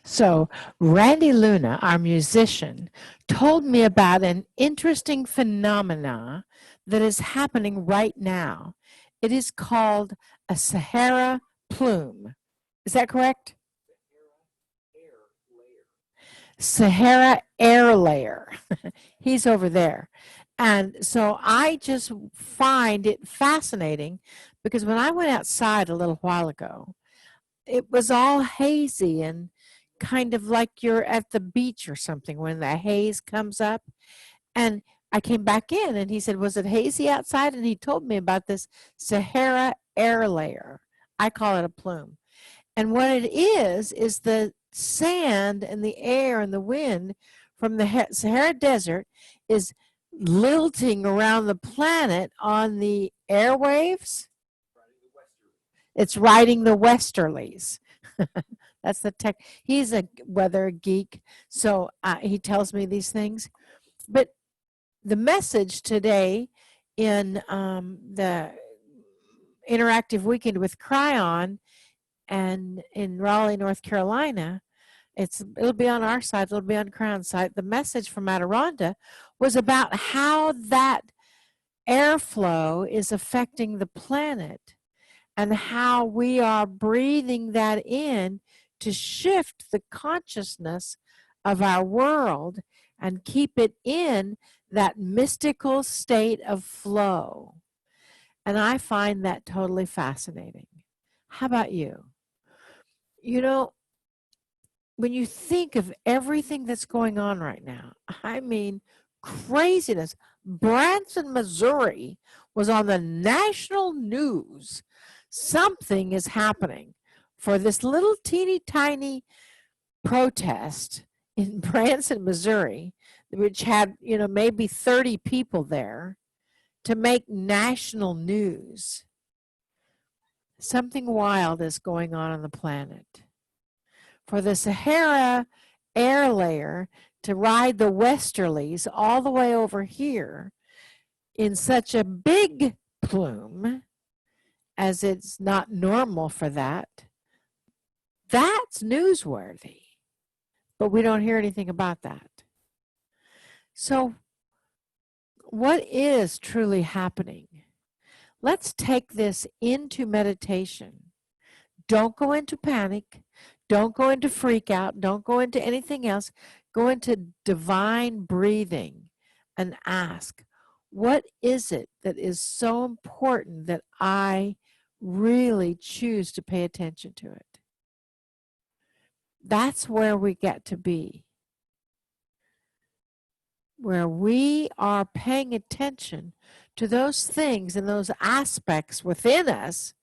So, Randy Luna, our musician, told me about an interesting phenomena that is happening right now. It is called a Sahara plume. Is that correct? Sahara air layer. He's over there. And so I just find it fascinating because when I went outside a little while ago, it was all hazy and kind of like you're at the beach or something when the haze comes up. And I came back in and he said, "Was it hazy outside?" And he told me about this Sahara air layer. I call it a plume. And what it is the sand and the air and the wind from the Sahara Desert is lilting around the planet on the airwaves. It's riding the westerlies. That's the tech. He's a weather geek, so he tells me these things. But the message today in the interactive weekend with Cryon and in Raleigh, North Carolina, it'll be on our side, it'll be on Crown's side. The message from Adironda was about how that airflow is affecting the planet and how we are breathing that in to shift the consciousness of our world and keep it in that mystical state of flow. And I find that totally fascinating. How about you? You know, when you think of everything that's going on right now, I mean, craziness. Branson, Missouri was on the national news. Something is happening for this little teeny tiny protest in Branson, Missouri, which had, maybe 30 people there to make national news. Something wild is going on the planet. For the Sahara air layer to ride the westerlies all the way over here in such a big plume, as it's not normal for that, that's newsworthy. But we don't hear anything about that. So what is truly happening? Let's take this into meditation. Don't go into panic. Don't go into freak out. Don't go into anything else. Go into divine breathing and ask, what is it that is so important that I really choose to pay attention to it? That's where we get to be. Where we are paying attention to those things and those aspects within us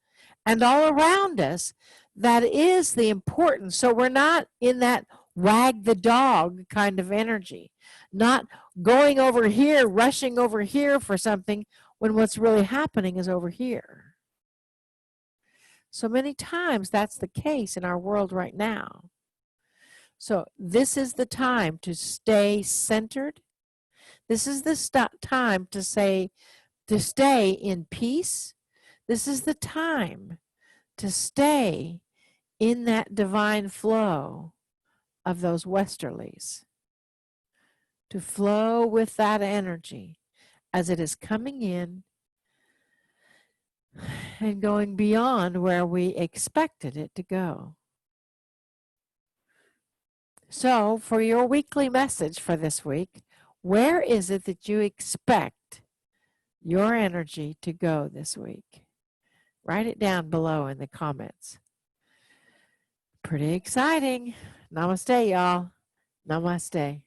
and all around us that is the importance. So we're not in that wag the dog kind of energy, not going over here, rushing over here for something when what's really happening is over here. So many times that's the case in our world right now. So this is the time to stay centered. This is the time to stay in peace. This is the time to stay in that divine flow of those westerlies, to flow with that energy as it is coming in and going beyond where we expected it to go. So for your weekly message for this week, where is it that you expect your energy to go this week? Write it down below in the comments. Pretty exciting. Namaste, y'all. Namaste.